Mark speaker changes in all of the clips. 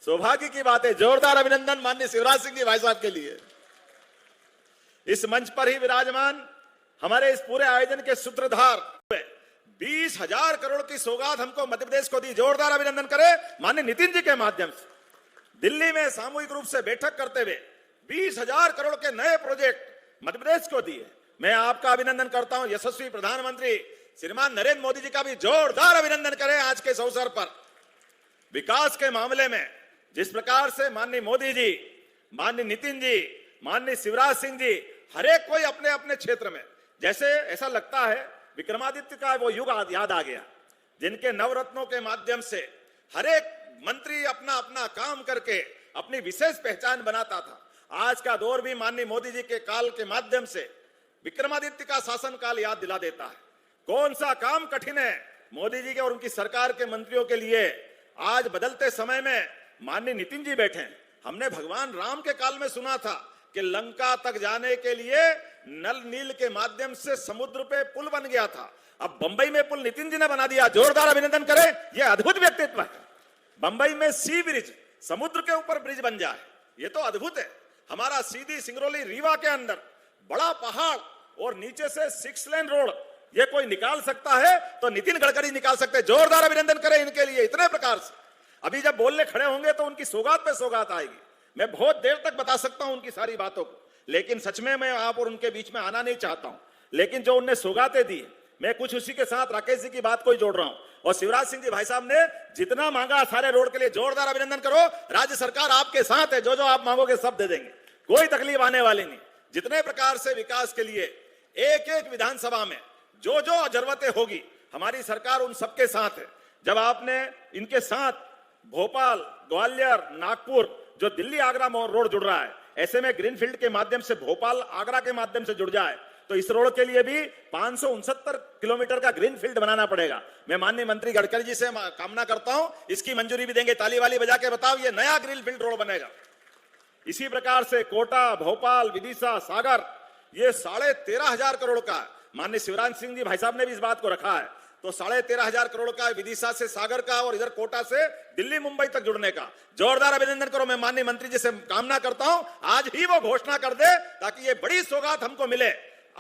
Speaker 1: सौभाग्य की बात है। जोरदार अभिनंदन माननीय शिवराज सिंह जी भाई साहब के लिए। इस मंच पर ही विराजमान हमारे इस पूरे आयोजन के सूत्रधार 20,000 करोड़ की सौगात हमको मध्य प्रदेश को दी। जोरदार अभिनंदन करें माननीय नितिन जी के माध्यम से। दिल्ली में सामूहिक रूप से बैठक करते हुए 20,000 करोड़ के नए प्रोजेक्ट मध्य प्रदेश को दिए। मैं आपका अभिनंदन करता हूं। यशस्वी प्रधानमंत्री श्रीमान नरेंद्र मोदी जी का भी जोरदार अभिनंदन करें आज के इस अवसर पर। विकास के मामले में जिस प्रकार से माननीय मोदी जी, माननीय नितिन जी, माननीय शिवराज सिंह जी, हर एक कोई अपने अपने क्षेत्र में, जैसे ऐसा लगता है विक्रमादित्य का वो युग याद आ गया, जिनके नवरत्नों के माध्यम से हर एक मंत्री अपना अपना काम करके अपनी विशेष पहचान बनाता था। आज का दौर भी माननीय मोदी जी के काल के माध्यम से विक्रमादित्य का शासनकाल याद दिला देता है। कौन सा काम कठिन है मोदी जी के और उनकी सरकार के मंत्रियों के लिए। आज बदलते समय में माननीय नितिन जी बैठे हैं। हमने भगवान राम के काल में सुना था कि लंका तक जाने के लिए नल नील के माध्यम से समुद्र पे पुल बन गया था। अब बंबई में पुल नितिन जी ने बना दिया। जोरदार अभिनंदन करें, यह अद्भुत व्यक्तित्व है। बंबई में सी ब्रिज, समुद्र के ऊपर ब्रिज बन जाए, ये तो अद्भुत है। हमारा सीधी सिंगरौली रीवा के अंदर बड़ा पहाड़ और नीचे से 6 लेन रोड, ये कोई निकाल सकता है तो नितिन गडकरी निकाल सकते हैं। जोरदार अभिनंदन करें इनके लिए। इतने प्रकार से अभी जब बोलने खड़े होंगे तो उनकी सौगात पे सौगात आएगी। मैं बहुत देर तक बता सकता हूं उनकी सारी बातों को, लेकिन सच में मैं आप और उनके बीच में आना नहीं चाहता हूं। लेकिन जो उनने सौगातें दी, मैं कुछ उसी के साथ राकेश जी की बात को ही जोड़ रहा हूं। और शिवराज सिंह जी भाई साहब ने जितना मांगा सारे रोड के लिए, जोरदार अभिनंदन करो। राज्य सरकार आपके साथ है, जो जो आप मांगोगे सब दे देंगे, कोई तकलीफ आने वाली नहीं। जितने प्रकार से विकास के लिए एक एक विधानसभा में जो जो जरूरतें होगी, हमारी सरकार उन सबके साथ है। जब आपने इनके साथ भोपाल, ग्वालियर, नागपुर, जो दिल्ली आगरा रोड जुड़ रहा है, ऐसे में ग्रीनफील्ड के माध्यम से भोपाल आगरा के माध्यम से जुड़ जाए तो इस रोड के लिए भी 569 किलोमीटर का ग्रीनफील्ड बनाना पड़ेगा। मैं माननीय मंत्री गडकरी जी से कामना करता हूं इसकी मंजूरी भी देंगे। ताली वाली बजा के बताओ, ये नया ग्रीनफील्ड रोड बनेगा। इसी प्रकार से कोटा, भोपाल, विदिशा, सागर, ये 13,500 करोड़ का, माननीय शिवराज सिंह जी भाई साहब ने भी इस बात को रखा है, तो 13,500 करोड़ का विदिशा से सागर का और इधर कोटा से दिल्ली मुंबई तक जुड़ने का। जोरदार अभिनंदन करो। मैं माननीय मंत्री जी से कामना करता हूं आज ही वो घोषणा कर दे ताकि ये बड़ी सौगात हमको मिले।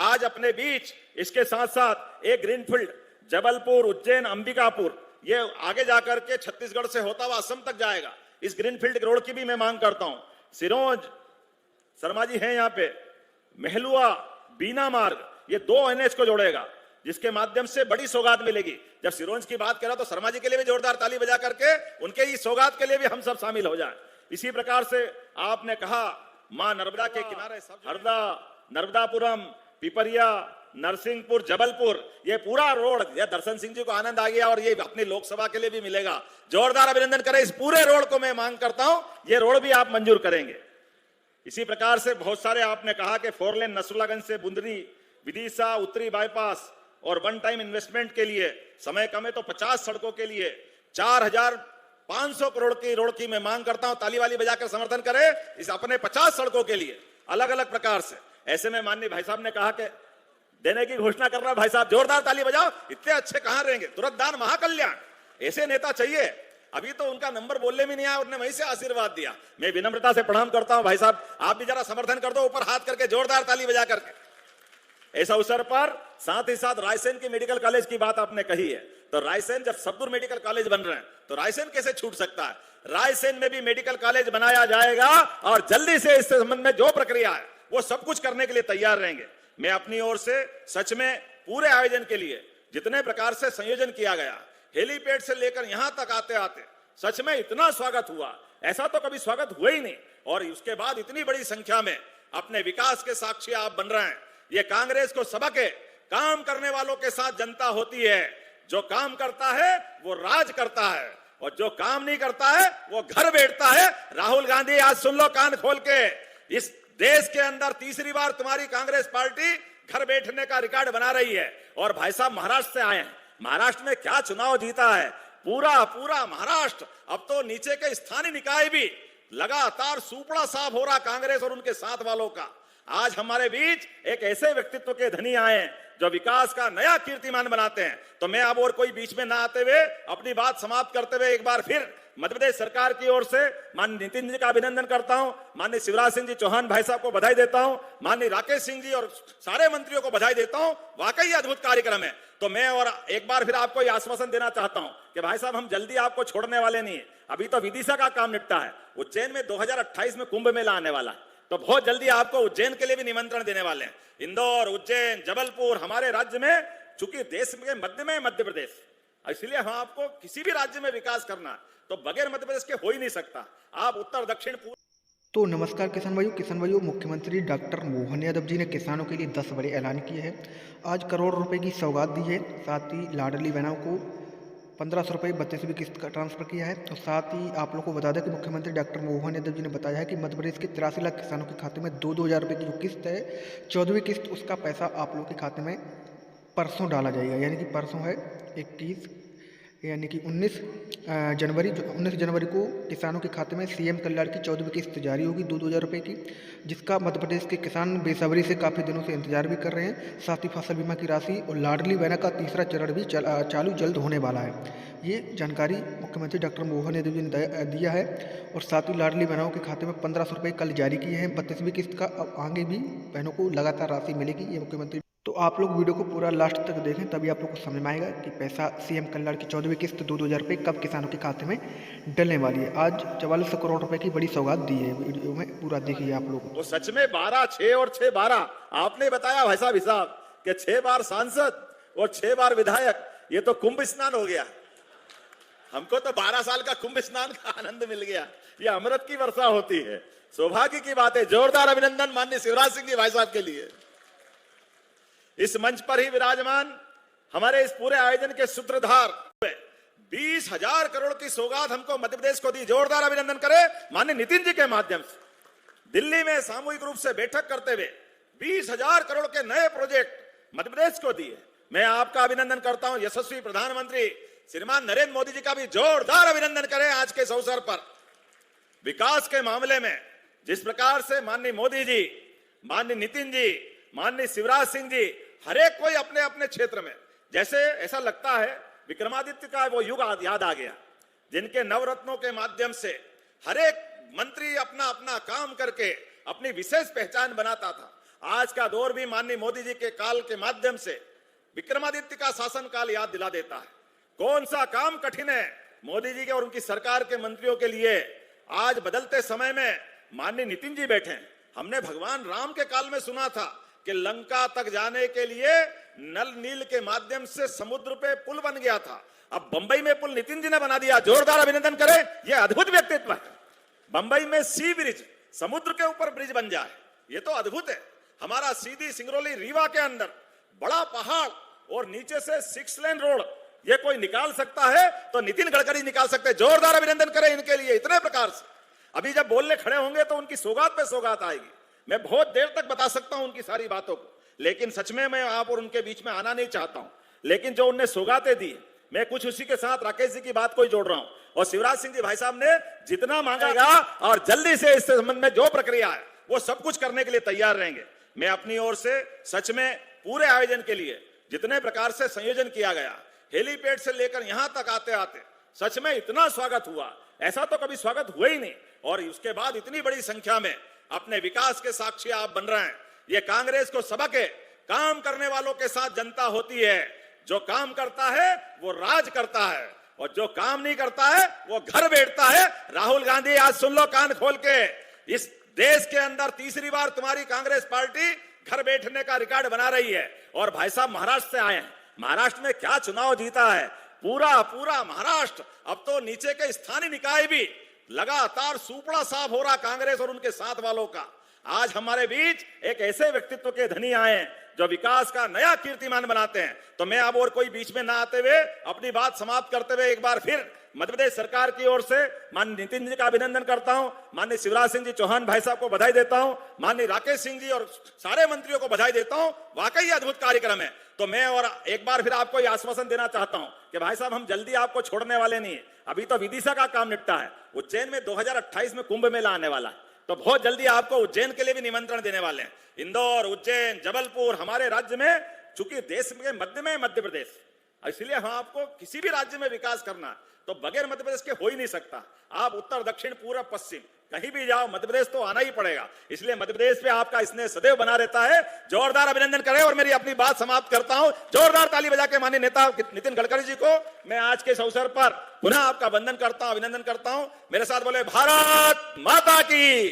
Speaker 1: आज अपने बीच इसके साथ साथ एक ग्रीनफील्ड जबलपुर, उज्जैन, अंबिकापुर, ये आगे जाकर के छत्तीसगढ़ से होता हुआ असम तक जाएगा। इस ग्रीनफील्ड रोड की भी मैं मांग करता हूं। सिरोंज, शर्मा जी हैं यहाँ पे, महलुआ, बीना मार्ग, ये 2 NH को जोड़ेगा, जिसके माध्यम से बड़ी सौगात मिलेगी। जब सिरोंज की बात करा तो शर्मा जी के लिए भी जोरदार ताली बजा करके उनके इस सौगात के लिए भी हम सब शामिल हो जाएं। इसी प्रकार से आपने कहा मां नर्मदा के किनारे हरदा, नर्मदापुरम, पिपरिया, नरसिंहपुर, जबलपुर, ये पूरा रोड, ये दर्शन सिंह जी को आनंद आ गया और ये अपनी लोकसभा के लिए भी मिलेगा। जोरदार अभिनंदन करें। इस पूरे रोड को मैं मांग करता हूं ये रोड भी आप मंजूर करेंगे। इसी प्रकार से बहुत सारे आपने कहा कि 4 लेन नसरुल्लागंज से बुंदरी, विदिशा, उत्तरी बाईपास और 1 टाइम इन्वेस्टमेंट के लिए समय कम है तो 50 सड़कों के लिए 4,500 करोड़ की रोड की मैं मांग करता हूं। ताली वाली बजाकर समर्थन करें इस अपने 50 सड़कों के लिए अलग अलग प्रकार से। ऐसे में माननीय भाई साहब ने कहा कि देने की घोषणा कर रहा है। भाई साहब जोरदार ताली बजाओ। इतने अच्छे कहां रहेंगे। तुरंत दान महाकल्याण, ऐसे नेता चाहिए। अभी तो उनका नंबर बोलने में नहीं आया, उन्होंने वहीं से आशीर्वाद दिया। मैं विनम्रता से प्रणाम करता हूं। भाई साहब आप भी जरा समर्थन कर दो, ऊपर हाथ करके जोरदार ताली बजा करके। इस अवसर पर साथ ही साथ रायसेन के मेडिकल कॉलेज की बात आपने कही है, तो रायसेन जब सब्दुर मेडिकल कॉलेज बन रहे हैं तो रायसेन कैसे छूट सकता है। रायसेन में भी मेडिकल कॉलेज बनाया जाएगा और जल्दी से इस संबंध में जो प्रक्रिया है वो सब कुछ करने के लिए तैयार रहेंगे। मैं अपनी ओर से सच में पूरे आयोजन के लिए जितने प्रकार से संयोजन किया गया, हेलीपैड से लेकर यहां तक आते आते सच में इतना स्वागत हुआ, ऐसा तो कभी स्वागत हुआ ही नहीं। और उसके बाद इतनी बड़ी संख्या में अपने विकास के साक्षी आप बन रहे हैं। ये कांग्रेस को सबक है, काम करने वालों के साथ जनता होती है। जो काम करता है वो राज करता है और जो काम नहीं करता है वो घर बैठता है। राहुल गांधी आज सुन लो कान खोल के, इस देश के अंदर तीसरी बार तुम्हारी कांग्रेस पार्टी घर बैठने का रिकॉर्ड बना रही है। और भाई साहब महाराष्ट्र से आए हैं, महाराष्ट्र में क्या चुनाव जीता है, पूरा महाराष्ट्र। अब तो नीचे के स्थानीय निकाय भी लगातार सुपड़ा साफ हो रहा कांग्रेस और उनके साथ वालों का। आज हमारे बीच एक ऐसे व्यक्तित्व के धनी आए हैं जो विकास का नया कीर्तिमान बनाते हैं। तो मैं अब और कोई बीच में ना आते हुए अपनी बात समाप्त करते हुए एक बार फिर मध्य प्रदेश सरकार की ओर से माननीय नितिन जी का अभिनंदन करता हूं, माननीय शिवराज सिंह जी चौहान भाई साहब को बधाई देता हूं, माननीय राकेश सिंह जी और सारे मंत्रियों को बधाई देता हूं। वाकई अद्भुत कार्यक्रम है। तो मैं और एक बार फिर आपको यह आश्वासन देना चाहता हूं कि भाई साहब हम जल्दी आपको छोड़ने वाले नहीं है। अभी तो विदिशा का काम निपटा है, उज्जैन में 2028 में कुंभ मेला आने वाला है, तो बहुत जल्दी आपको उज्जैन के लिए भी निमंत्रण देने वाले हैं। इंदौर, उज्जैन, जबलपुर हमारे राज्य में, चूंकि देश के मध्य में मध्य प्रदेश, इसलिए हम आपको किसी भी राज्य में विकास करना है तो बगैर मध्य प्रदेश के हो ही नहीं सकता। आप उत्तर दक्षिण पूर्व।
Speaker 2: तो नमस्कार किसान भाइयों, मुख्यमंत्री डॉक्टर मोहन यादव जी ने किसानों के लिए 10 बड़े ऐलान किए हैं। आज करोड़ रुपए की सौगात दी है। साथ ही लाडली बहनों को 1500 रुपये 32वीं किस्त का ट्रांसफर किया है। तो साथ ही आप लोगों को बता दें कि मुख्यमंत्री डॉक्टर मोहन यादव जी ने बताया है कि मध्य प्रदेश के 83 लाख किसानों के खाते में 2-2 हज़ार रुपये की जो किस्त है, 14वीं किस्त, उसका पैसा आप लोगों के खाते में परसों डाला जाएगा। यानी कि परसों है 21, यानी कि 19 जनवरी को किसानों के खाते में सीएम कल्याण की 14वीं किस्त जारी होगी 2-2 हज़ार रुपये की, जिसका मध्य प्रदेश के किसान बेसब्री से काफ़ी दिनों से इंतजार भी कर रहे हैं। साथ ही फसल बीमा की राशि और लाडली बहना का तीसरा चरण भी चालू जल्द होने वाला है। ये जानकारी मुख्यमंत्री डॉक्टर मोहन यादव जी ने दिया है। और साथ ही लाडली बहनों के खाते में 1500 रुपये कल जारी किए हैं 32वीं किस्त का। अब आगे भी बहनों को लगातार राशि मिलेगी, ये मुख्यमंत्री। तो आप लोग वीडियो को पूरा लास्ट तक देखें, तभी आप लोग को समझ में आएगा कि पैसा सीएम कल्याण की 14वीं किस्त 2-2 हज़ार रुपये कब किसानों के खाते में डलने वाली है। आज 4400 करोड़ रुपए की बड़ी सौगात दी है। वीडियो में पूरा देखिए आप लोग।
Speaker 1: वो सच में 12, 6 और 6, 12 आपने बताया भाई साहब हिसाब कि 6 बार सांसद और 6 बार विधायक, ये तो कुंभ स्नान हो गया। हमको तो 12 साल का कुंभ स्नान का आनंद मिल गया। ये अमृत की वर्षा होती है, सौभाग्य की बात है। जोरदार अभिनंदन माननीय शिवराज सिंह जी भाई साहब के लिए। इस मंच पर ही विराजमान हमारे इस पूरे आयोजन के सूत्रधार 20,000 करोड़ की सौगात हमको मध्य प्रदेश को दी। जोरदार अभिनंदन करें माननीय नितिन जी के माध्यम से। दिल्ली में सामूहिक रूप से बैठक करते हुए 20,000 करोड़ के नए प्रोजेक्ट मध्य प्रदेश को दिए। मैं आपका अभिनंदन करता हूं। यशस्वी प्रधानमंत्री श्रीमान नरेंद्र मोदी जी का भी जोरदार अभिनंदन करें आज के इस अवसर पर। विकास के मामले में जिस प्रकार से माननीय मोदी जी, माननीय नितिन जी, माननीय शिवराज सिंह जी, हर एक कोई अपने अपने क्षेत्र में, जैसे ऐसा लगता है विक्रमादित्य का वो युग याद आ गया, जिनके नवरत्नों के माध्यम से हर एक मंत्री अपना अपना काम करके अपनी विशेष पहचान बनाता था। आज का दौर भी माननीय मोदी जी के काल के माध्यम से विक्रमादित्य का शासन काल याद दिला देता है। कौन सा काम कठिन है मोदी जी के और उनकी सरकार के मंत्रियों के लिए। आज बदलते समय में माननीय नितिन जी बैठे हैं। हमने भगवान राम के काल में सुना था कि लंका तक जाने के लिए नल नील के माध्यम से समुद्र पे पुल बन गया था। अब बंबई में पुल नितिन जी ने बना दिया। जोरदार अभिनंदन करें, यह अद्भुत व्यक्तित्व है। बंबई में सी ब्रिज, समुद्र के ऊपर ब्रिज बन जाए, ये तो अद्भुत है। हमारा सीधी सिंगरौली रीवा के अंदर बड़ा पहाड़ और नीचे से 6 लेन रोड, ये कोई निकाल सकता है तो नितिन गडकरी निकाल सकते हैं। जोरदार अभिनंदन करें इनके लिए। इतने प्रकार से अभी जब बोलने खड़े होंगे तो उनकी सौगात पे सौगात आएगी। मैं बहुत देर तक बता सकता हूं उनकी सारी बातों को, लेकिन सच में मैं आप और उनके बीच में आना नहीं चाहता हूं। लेकिन जो उनने सौगातें दी, मैं कुछ उसी के साथ राकेश जी की बात को ही जोड़ रहा हूं। और शिवराज सिंह जी भाई साहब ने जितना मांगा और जल्दी से इस संबंध में जो प्रक्रिया है वो सब कुछ करने के लिए तैयार रहेंगे। मैं अपनी ओर से सच में पूरे आयोजन के लिए जितने प्रकार से संयोजन किया गया, हेलीपैड से लेकर यहां तक आते आते सच में इतना स्वागत हुआ, ऐसा तो कभी स्वागत हुआ ही नहीं। और उसके बाद इतनी बड़ी संख्या में अपने विकास के साक्षी आप बन रहे हैं। ये कांग्रेस को सबक है, काम करने वालों के साथ जनता होती है। जो काम करता है वो राज करता है और जो काम नहीं करता है वो घर बैठता है। राहुल गांधी, आज सुन लो कान खोल के, इस देश के अंदर तीसरी बार तुम्हारी कांग्रेस पार्टी घर बैठने का रिकॉर्ड बना रही है। और भाई साहब महाराष्ट्र से आए हैं। महाराष्ट्र में क्या चुनाव जीता है, पूरा महाराष्ट्र। अब तो नीचे के स्थानीय निकाय भी लगातार सुपड़ा साफ हो रहा कांग्रेस और उनके साथ वालों का। आज हमारे बीच एक ऐसे व्यक्तित्व के धनी आए हैं जो विकास का नया कीर्तिमान बनाते हैं। तो मैं अब और कोई बीच में ना आते हुए अपनी बात समाप्त करते हुए एक बार फिर मध्य प्रदेश सरकार की ओर से माननीय नितिन जी का अभिनंदन करता हूं, माननीय शिवराज सिंह जी चौहान भाई साहब को बधाई देता हूं, माननीय राकेश सिंह जी और सारे मंत्रियों को बधाई देता हूं। वाकई अद्भुत कार्यक्रम है। तो मैं और एक बार फिर आपको यह आश्वासन देना चाहता हूं कि भाई साहब हम जल्दी आपको छोड़ने वाले नहीं है। अभी तो विदिशा का काम निपटा है, उज्जैन में 2028 में कुंभ मेला आने वाला है, तो बहुत जल्दी आपको उज्जैन के लिए भी निमंत्रण देने वाले हैं। इंदौर, उज्जैन, जबलपुर हमारे राज्य में, चूंकि देश के मध्य में मध्य प्रदेश, इसलिए हम आपको किसी भी राज्य में विकास करना तो बगैर मध्य प्रदेश के हो ही नहीं सकता। आप उत्तर, दक्षिण, पूर्व, पश्चिम कहीं भी जाओ, मध्य प्रदेश तो आना ही पड़ेगा। इसलिए मध्य प्रदेश पे आपका स्नेह सदैव बना रहता है। जोरदार अभिनंदन करें। और मेरी अपनी बात समाप्त करता हूं। जोरदार ताली बजा के माननीय नेता नितिन गडकरी जी को मैं आज के इस अवसर पर पुनः आपका वंदन करता हूं, अभिनंदन करता हूं। मेरे साथ बोले भारत माता की।